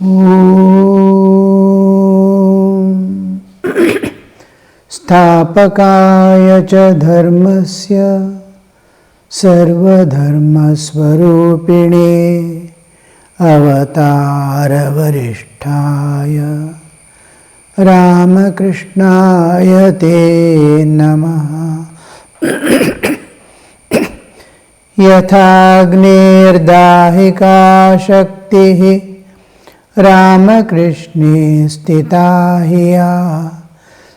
Om Sthapakaya cha dharmasya sarvadharmasvarupine avatara varishtaya Ramakrishnaya te namaha. Yathagnir-dahika shaktihi Ramakrishne stita hiya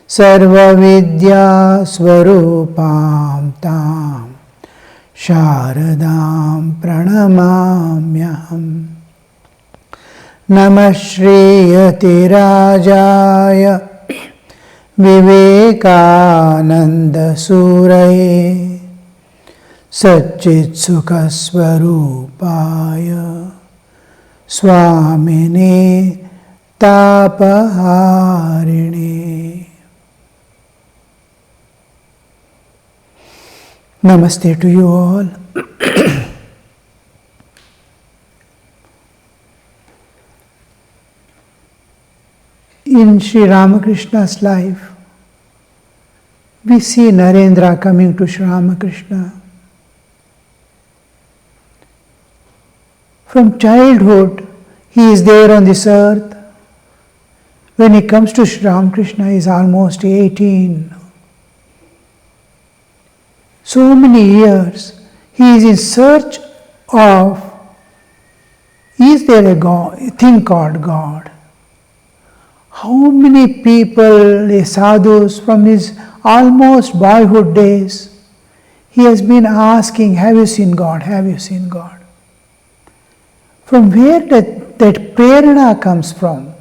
sarva-vidya swarupam tam sharadam pranamamyaham. Namah Shriyati Rajaya Vivekananda Suraye Satchit Sukha Swarupaya Swamine Tapaharine. Namaste to you all. In Sri Ramakrishna's life, we see Narendra coming to Sri Ramakrishna. From childhood, he is there on this earth. When he comes to Sri Ramakrishna, he is almost 18. So many years, he is in search of, is there a God, a thing called God? How many people, sadhus, from his almost boyhood days, he has been asking, have you seen God? Have you seen God? From where that prerana comes from?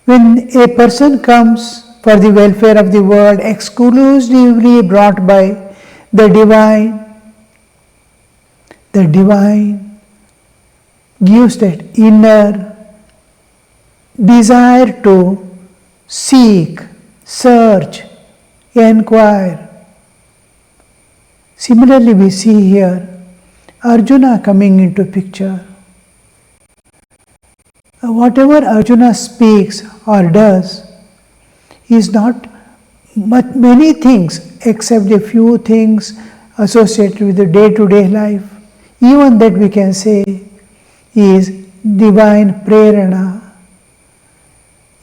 When a person comes for the welfare of the world, exclusively brought by the divine gives that inner desire to seek, search, inquire. Similarly, we see here Arjuna coming into picture. Whatever Arjuna speaks or does is not many things except a few things associated with the day-to-day life. Even that we can say is divine prerana.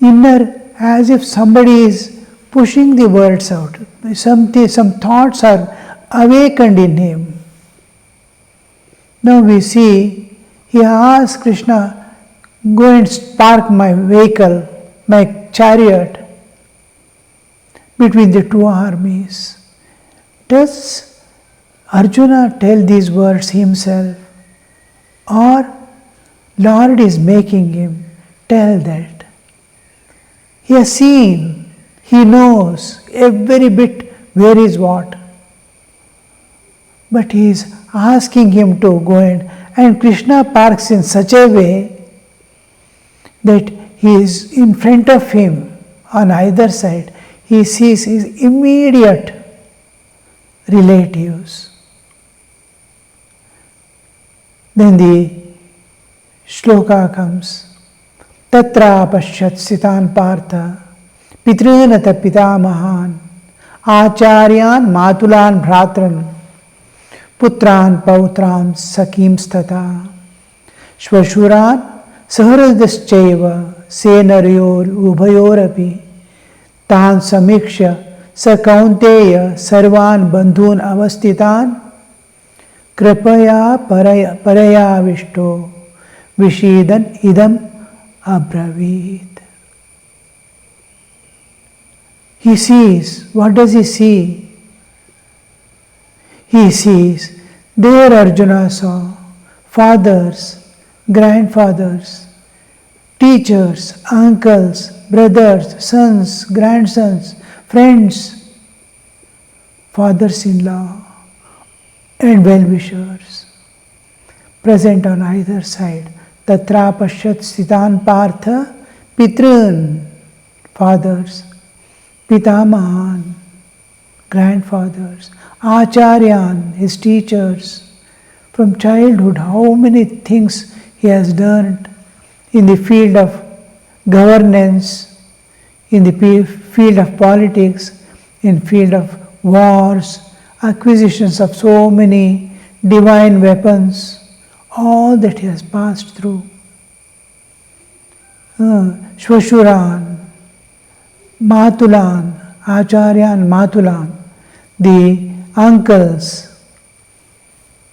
Inner, as if somebody is pushing the words out. Some thoughts are awakened in him. Now we see, he asks Krishna, go and park my vehicle, my chariot, between the two armies. Does Arjuna tell these words himself, or Lord is making him tell that? He has seen, he knows every bit where is what. But he is asking him to go and Krishna parks in such a way that he is in front of him on either side. He sees his immediate relatives. Then the shloka comes. Tatra pashyat sitan partha pitranata pitamahan acharyan matulan bhratran putran pautran sakim stata shvashuran saharadaschaiva senaryor ubhayorapi tan samiksha sakaunteya sarvan bandhun avastitan kripaya paraya vishto vishidan idam abravit. He sees, what does he see? He sees, there Arjuna saw fathers, grandfathers, teachers, uncles, brothers, sons, grandsons, friends, fathers-in-law, and well-wishers present on either side. Tatra pashyat sitan partha pitrun, fathers, pitamahan, grandfathers, acharyan, his teachers. From childhood, how many things he has learned in the field of governance, in the field of politics, in field of wars, acquisitions of so many divine weapons, all that he has passed through. Shvashuran, Matulan, Acharya and Matulan, the uncles,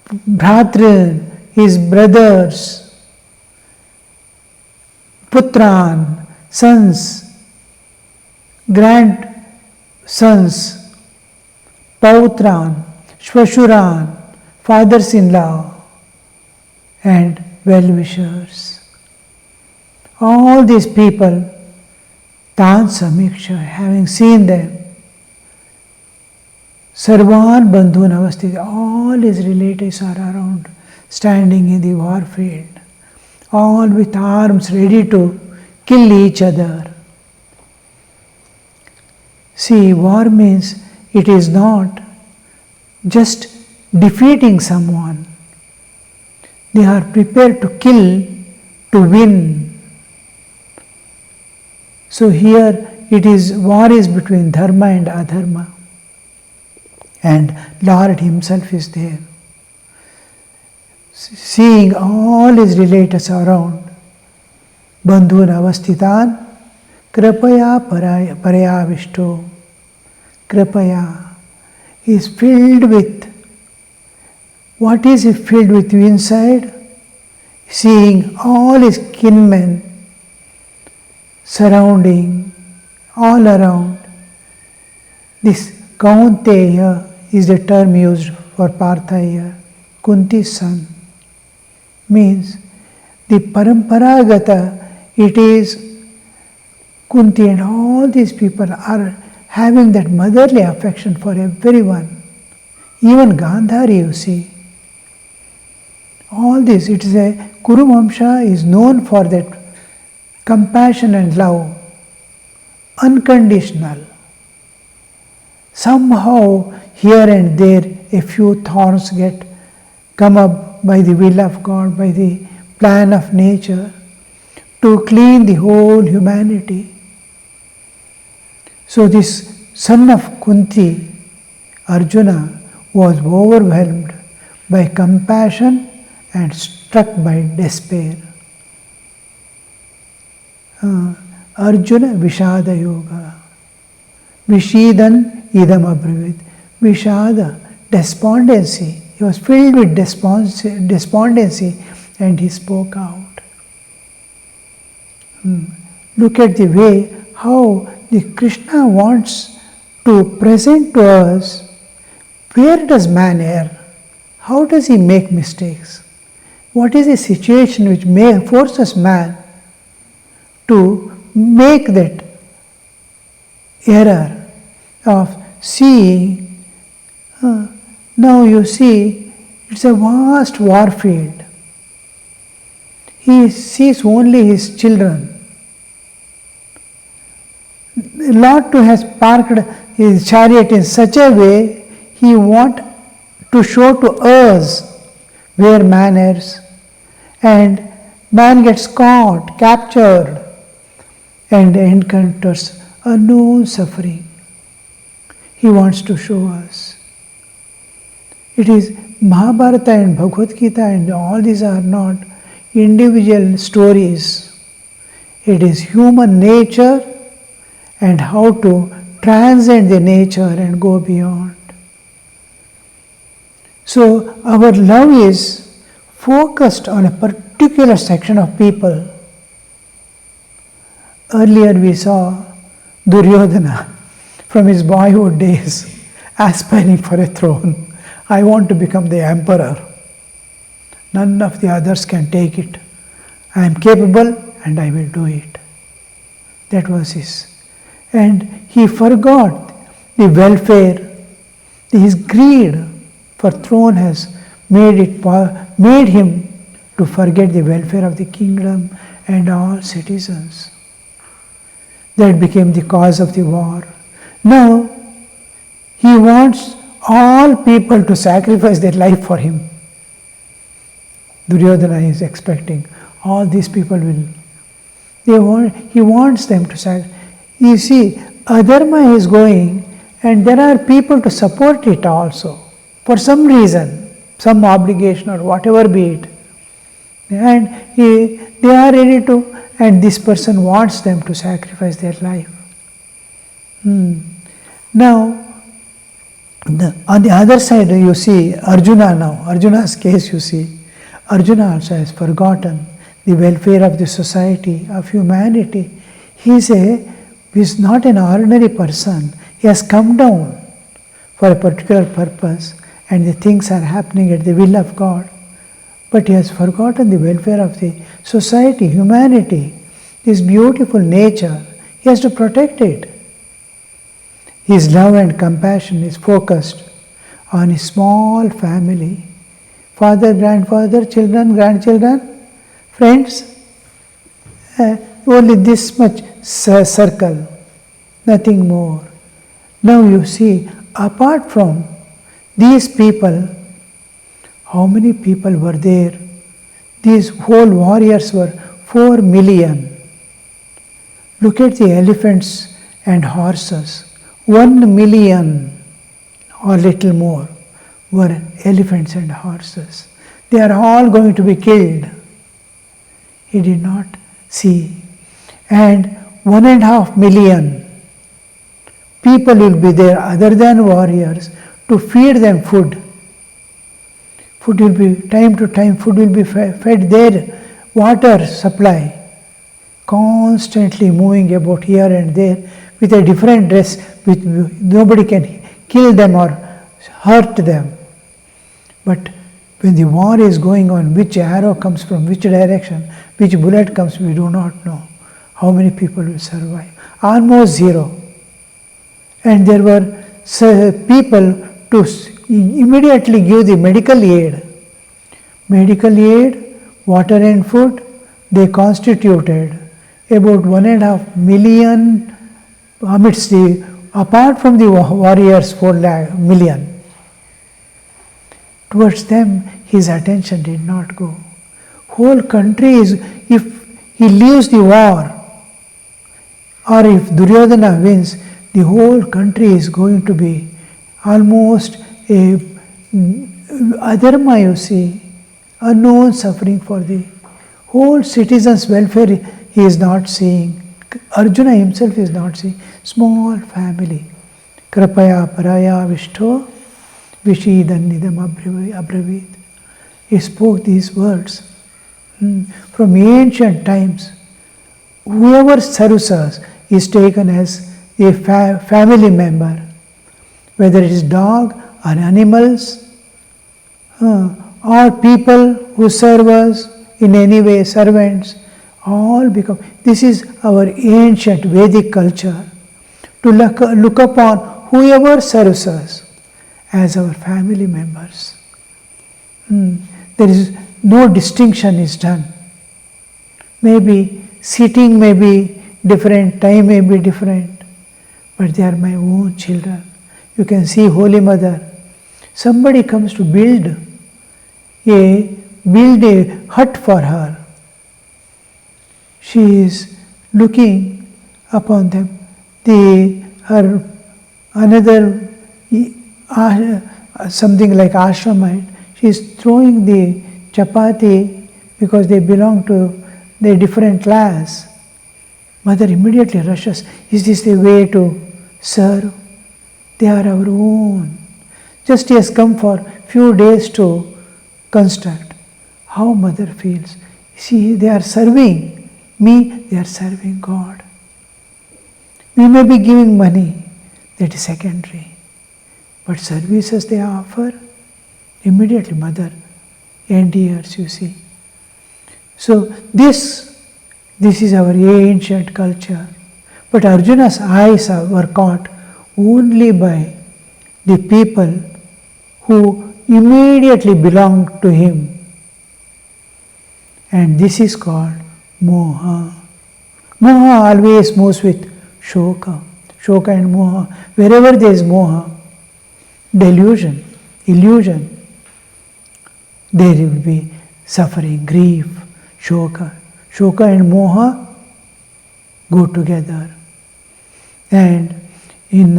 Bhratran, his brothers, Putran, sons, grandsons, Pautran, Shvashuran, fathers-in-law, and well-wishers. All these people, Tan Samiksha, having seen them, Sarvan Bandhun Avasthita, all his relatives are around, standing in the war field, all with arms ready to kill each other. See, war means it is not just defeating someone. They are prepared to kill to win. So here it is, war is between dharma and adharma. And Lord himself is there. Seeing all his relatives around, Bandhun avasthitan, kripaya paraya vishto. Kripaya is filled with, what is he filled with inside? Seeing all his kinmen surrounding, all around. This Kaunteya is the term used for Partha here. Kunti's son means the Paramparagata, it is Kunti and all these people are having that motherly affection for everyone. Even Gandhari, you see. All this, it is a Kuru Vamsha is known for that compassion and love, unconditional. Somehow, here and there, a few thorns come up by the will of God, by the plan of nature, to clean the whole humanity. So this son of Kunti, Arjuna, was overwhelmed by compassion and struck by despair. Arjuna Vishada Yoga. Vishidan idam abrivit. Vishada, despondency. He was filled with despondency and he spoke out. Look at the way how the Krishna wants to present to us, where does man err? How does he make mistakes? What is the situation which forces man to make that error of seeing? Now you see, it's a vast war field. He sees only his children. Lord too has parked his chariot in such a way he wants to show to us where man errs. And man gets caught, captured, and encounters unknown suffering. He wants to show us. It is Mahabharata and Bhagavad Gita and all these are not individual stories. It is human nature and how to transcend the nature and go beyond. So our love is focused on a particular section of people. Earlier we saw Duryodhana from his boyhood days aspiring for a throne. I want to become the emperor. None of the others can take it. I am capable and I will do it. That was his. And he forgot the welfare. His greed for throne has made him to forget the welfare of the kingdom and all citizens. That became the cause of the war. Now, he wants all people to sacrifice their life for him. Duryodhana is expecting all these people will. He wants them to sacrifice. You see, adharma is going, and there are people to support it also, for some reason, some obligation or whatever be it. And they are ready to, and this person wants them to sacrifice their life. Now, on the other side, you see Arjuna now. Arjuna's case, you see, Arjuna also has forgotten the welfare of the society, of humanity. He is not an ordinary person. He has come down for a particular purpose, and the things are happening at the will of God. But he has forgotten the welfare of the society, humanity, this beautiful nature. He has to protect it. His love and compassion is focused on his small family, father, grandfather, children, grandchildren, friends, only this much circle, nothing more. Now you see, apart from these people, how many people were there? These whole warriors were 4 million. Look at the elephants and horses. 1 million or little more were elephants and horses. They are all going to be killed. He did not see. And 1.5 million people will be there other than warriors to feed them food. Food will be, time to time, food will be fed there. Water supply, constantly moving about here and there with a different dress, which nobody can kill them or hurt them. But when the war is going on, which arrow comes from which direction, which bullet comes, we do not know. How many people will survive? Almost zero. And there were people to immediately give the medical aid. Medical aid, water and food, they constituted about 1.5 million amidst the, apart from the warriors, 4 million. Towards them, his attention did not go. Whole country is, if he leaves the war, or if Duryodhana wins, the whole country is going to be almost a adharma, you see, unknown suffering for the whole citizens' welfare he is not seeing. Arjuna himself is not seeing. Small family. Krapaya paraya vishto vishidannidam abravit. He spoke these words. From ancient times, whoever serves us is taken as a family member, whether it is dog or animals, or people who serve us in any way, servants, all become. This is our ancient Vedic culture, to look upon whoever serves us as our family members. There is no distinction is done. Maybe sitting may be different, time may be different, but they are my own children. You can see Holy Mother. Somebody comes to build a hut for her. She is looking upon them. Her another something like ashramite, she is throwing the chapati because they belong to the different class. Mother immediately rushes. Is this the way to serve? They are our own. Just he has come for few days to construct. How mother feels. See, they are serving me, they are serving God. We may be giving money, that is secondary. But services they offer, immediately mother endears, you see. So this is our ancient culture. But Arjuna's eyes were caught only by the people who immediately belonged to him. And this is called moha. Moha always moves with shoka. Shoka and moha. Wherever there is moha, delusion, illusion, there will be suffering, grief. Shoka. Shoka and Moha go together. And in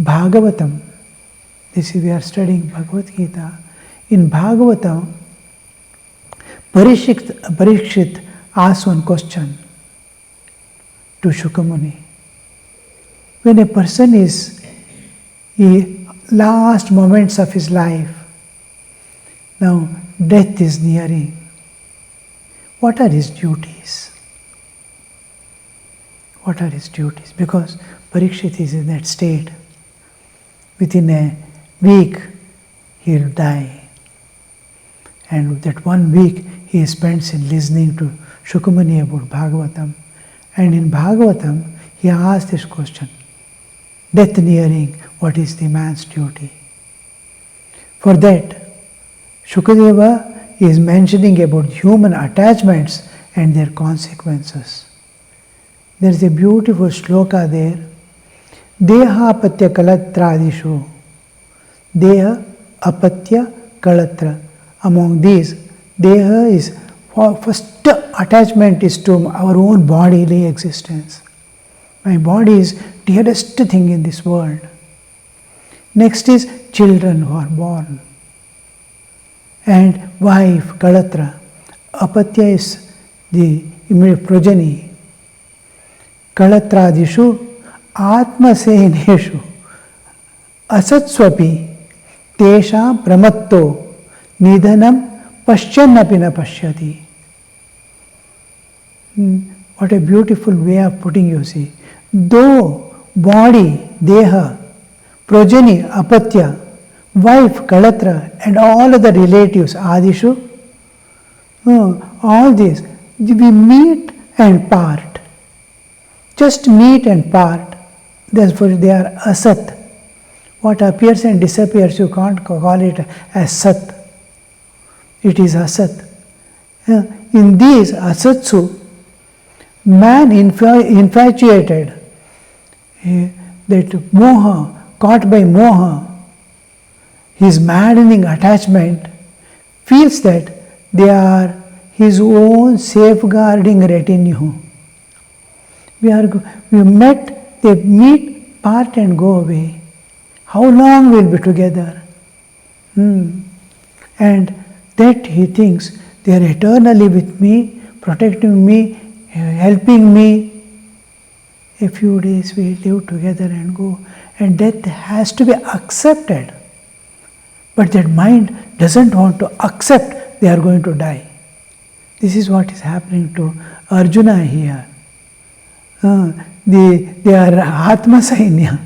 Bhagavatam, we are studying Bhagavad Gita. In Bhagavatam, Parikshit asks one question to Shukamuni. When a person is in last moments of his life, now death is nearing, what are his duties? What are his duties? Because Parikshit is in that state. Within a week, he will die. And that 1 week he spends in listening to Shukamuni about Bhagavatam. And in Bhagavatam, he asks this question, death nearing, what is the man's duty? For that, Shukadeva is mentioning about human attachments and their consequences. There is a beautiful shloka there. Deha apatya kalatradishu. Deha apatya kalatra. Among these, Deha is, first attachment is to our own bodily existence. My body is dearest thing in this world. Next is children who are born. And wife, kalatra. Apatya is the immediate progeny. Kalatradishu atmaseneshu asatswapi tesha pramatto nidhanam paschyannapi na pashyati. What a beautiful way of putting, you see. Though body, deha, progeny, apatya, wife, kalatra, and all other relatives, adishu, all these, we meet and part. Just meet and part. Therefore, they are asat. What appears and disappears, you can't call it as sat. It is asat. In these asatsu, man infatuated, that moha, caught by moha, his maddening attachment, feels that they are his own safeguarding retinue. We met, they meet, part and go away. How long we'll be together? And that he thinks they are eternally with me, protecting me, helping me. A few days we live together and go. And death has to be accepted. But that mind doesn't want to accept they are going to die. This is what is happening to Arjuna here. They are Atma Sainya.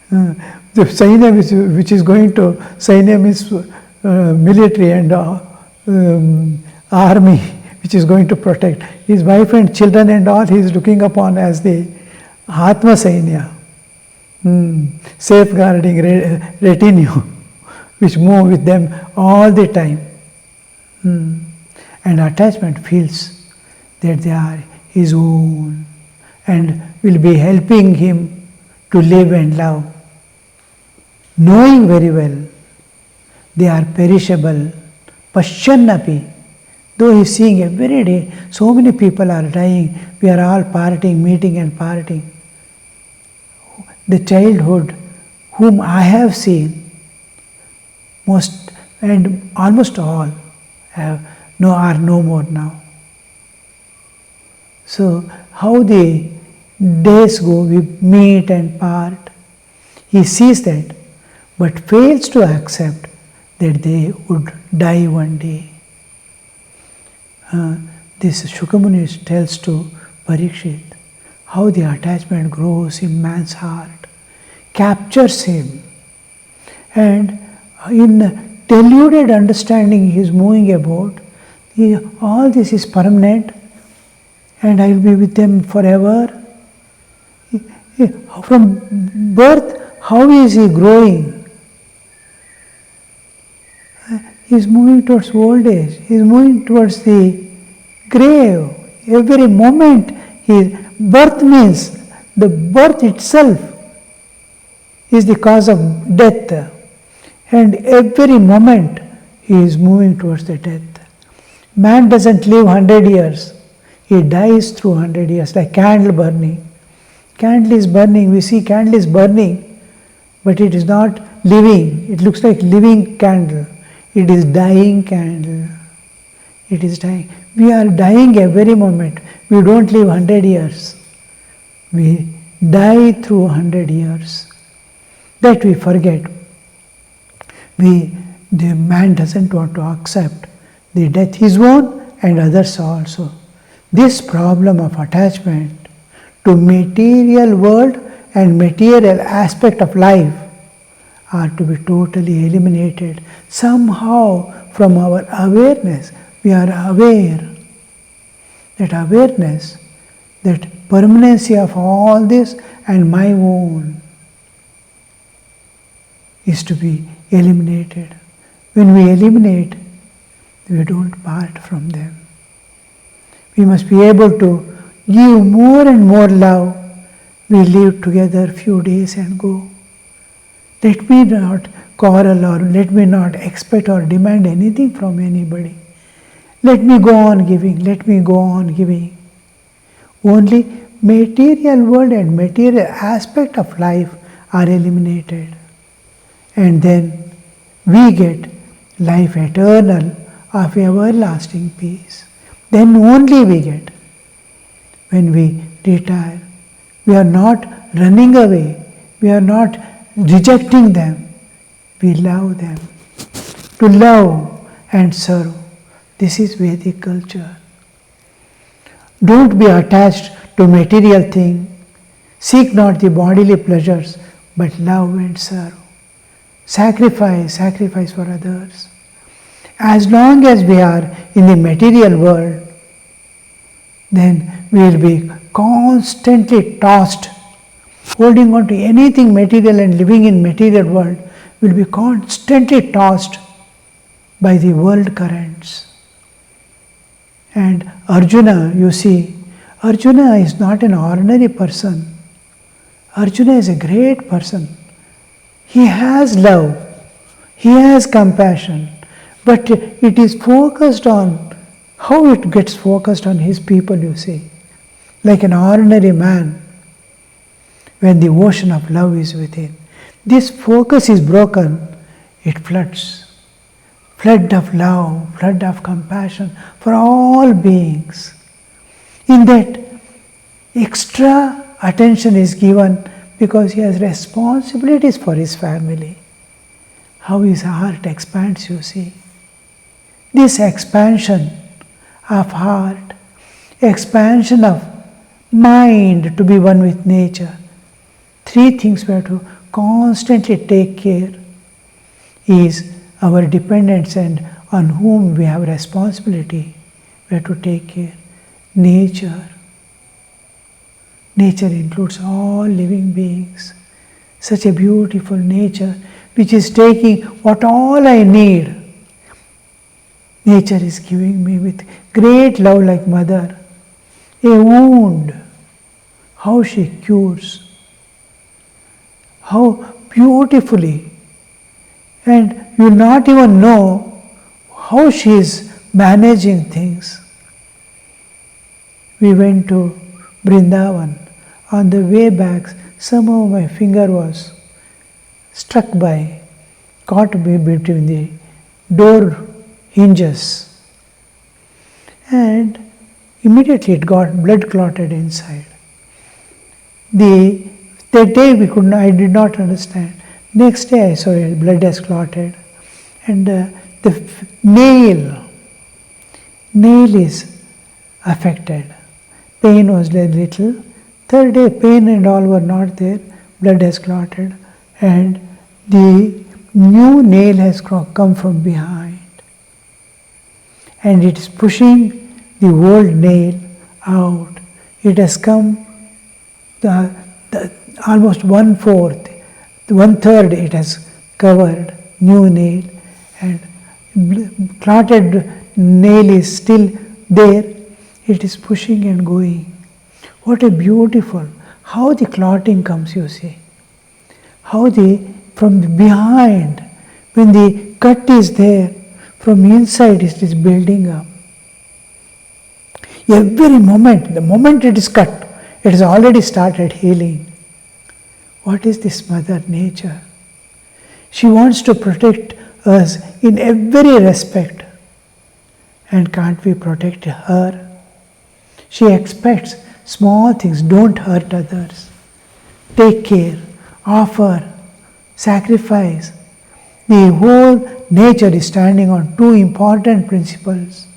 The Sainya which is going to, Sainya means military and army, which is going to protect. His wife and children and all he is looking upon as the Atma Sainya. Safeguarding retinue, which move with them all the time. And attachment feels that they are his own and will be helping him to live and love. Knowing very well they are perishable, paschyannapi, though he is seeing every day, so many people are dying, we are all parting, meeting and parting. The childhood whom I have seen, most and almost all are no more now. So how the days go, we meet and part. He sees that, but fails to accept that they would die one day. This Shukamuni tells to Parikshit how the attachment grows in man's heart, captures him, and in deluded understanding he is moving about, all this is permanent and I will be with them forever. From birth, how is he growing? He is moving towards old age, he is moving towards the grave. Every moment, birth means the birth itself is the cause of death. And every moment he is moving towards the death. Man doesn't live 100 years. He dies through 100 years, like candle burning. Candle is burning, we see candle is burning, but it is not living. It looks like living candle. It is dying candle. It is dying. We are dying every moment. We don't live 100 years. We die through 100 years. That we forget. The man doesn't want to accept the death his own and others also. This problem of attachment to material world and material aspect of life are to be totally eliminated. Somehow from our awareness, we are aware. That awareness, that permanency of all this and my own is to be eliminated. When we eliminate, we don't part from them. We must be able to give more and more love. We live together few days and go. Let me not quarrel or let me not expect or demand anything from anybody. Let me go on giving, let me go on giving. Only material world and material aspect of life are eliminated. And then we get life eternal of everlasting peace. Then only we get. When we retire, we are not running away, we are not rejecting them, we love them. To love and serve. This is Vedic culture. Don't be attached to material things. Seek not the bodily pleasures, but love and serve. Sacrifice for others. As long as we are in the material world, then we will be constantly tossed. Holding on to anything material and living in material world will be constantly tossed by the world currents. And Arjuna, you see, Arjuna is not an ordinary person. Arjuna is a great person. He has love, he has compassion, but it is focused on how it gets focused on his people, you see. Like an ordinary man, when the ocean of love is within. This focus is broken, it floods. Flood of love, flood of compassion for all beings. In that, extra attention is given because he has responsibilities for his family. How his heart expands, you see. This expansion of heart, expansion of mind to be one with nature. Three things we have to constantly take care is our dependence and on whom we have responsibility. We have to take care. Nature. Nature includes all living beings. Such a beautiful nature which is taking what all I need. Nature is giving me with great love like mother. A wound, how she cures. How beautifully. And you not even know how she is managing things. We went to Vrindavan. On the way back, somehow my finger was caught between the door hinges. And immediately it got blood clotted inside. That day I did not understand. Next day I saw it, blood has clotted. And the nail is affected. Pain was very little. Third day pain and all were not there. Blood has clotted. And the new nail has come from behind. And it is pushing the old nail out. It has come almost 1/4. 1/3 it has covered, new nail, and clotted nail is still there. It is pushing and going. What a beautiful, how the clotting comes, you see. How from behind, when the cut is there, from inside it is building up. Every moment, the moment it is cut, it has already started healing. What is this Mother Nature? She wants to protect us in every respect. And can't we protect her? She expects small things, don't hurt others. Take care, offer, sacrifice. The whole nature is standing on two important principles: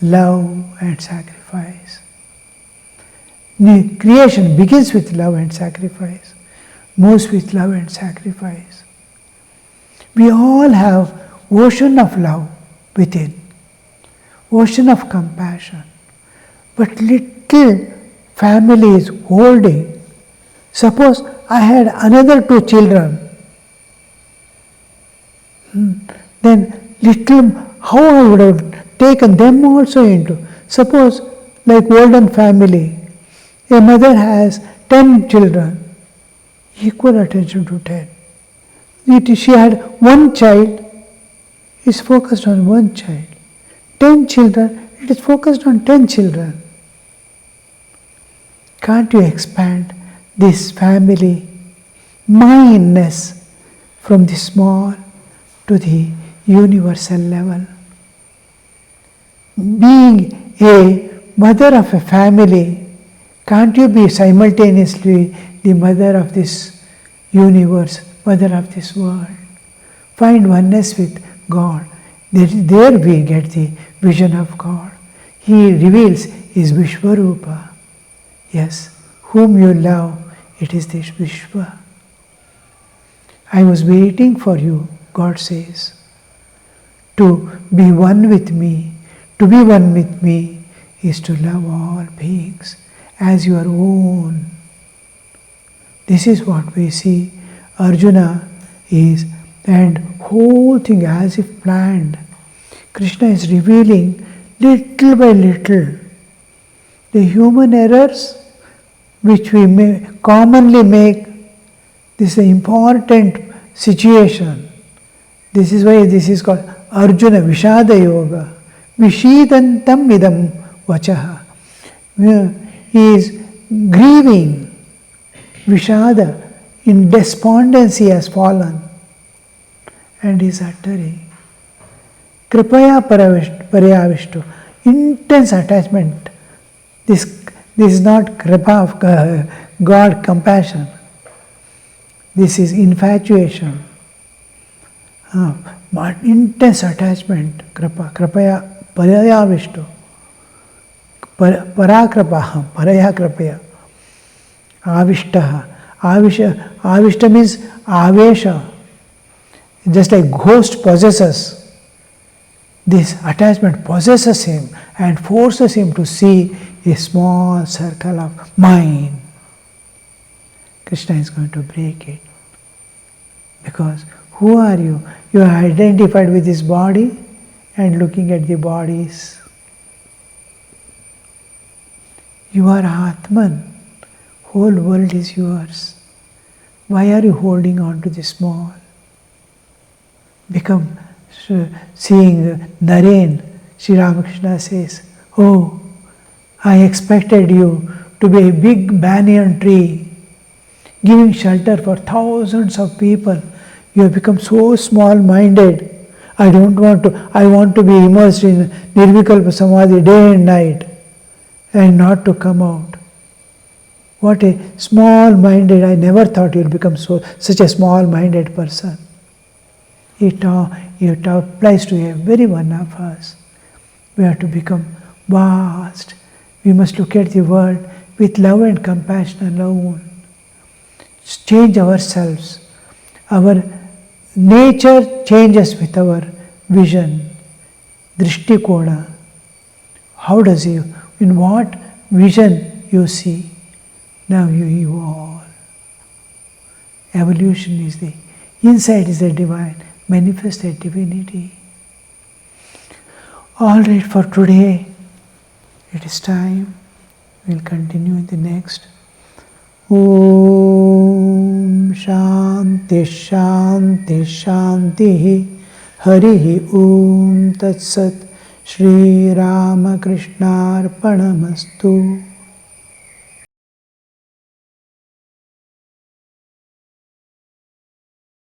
love and sacrifice. The creation begins with love and sacrifice, moves with love and sacrifice. We all have ocean of love within, ocean of compassion, but little family is holding. Suppose I had another 2 children, then little, how I would have taken them also into. Suppose, like Walden family, a mother has 10 children, equal attention to 10. She had 1 child, is focused on 1 child. 10 children, it is focused on 10 children. Can't you expand this family mindness from the small to the universal level? Being a mother of a family, can't you be simultaneously the mother of this universe, mother of this world? Find oneness with God. There we get the vision of God. He reveals His Vishwarupa. Yes, whom you love, it is this Vishwa. I was waiting for you, God says, to be one with me. To be one with me is to love all beings as your own. This is what we see. Arjuna is, and whole thing as if planned. Krishna is revealing little by little the human errors which we may commonly make. This is an important situation. This is why this is called Arjuna Vishada Yoga. Vishidantam idam vachaha. He is grieving. Vishada, in despondency, has fallen and is uttering. Kripaya parayavishtu. Intense attachment. This is not kripa of God compassion. This is infatuation. But intense attachment. Kripaya parayavishtu. Parakrapa, paraya kripaya. Avishtaha. Avishta means avesha. Just like ghost possesses. This attachment possesses him and forces him to see a small circle of mine. Krishna is going to break it. Because who are you? You are identified with this body and looking at the bodies. You are Atman. Whole world is yours. Why are you holding on to the small? Become seeing Naren, Sri Ramakrishna says, oh, I expected you to be a big banyan tree, giving shelter for thousands of people. You have become so small-minded. I want to be immersed in Nirvikalpa Samadhi day and night and not to come out. What a small-minded, I never thought you'll become such a small-minded person. It applies to every one of us. We have to become vast. We must look at the world with love and compassion alone. Change ourselves. Our nature changes with our vision. Drishti kona. How does you, in what vision you see? Now you evolve. Evolution is the, inside is the divine. Manifested divinity. All right, for today, it is time. We'll continue in the next. Om Shanti Shanti Shanti Harihi Om Tat Sat Shri Ramakrishna Arpanamastu.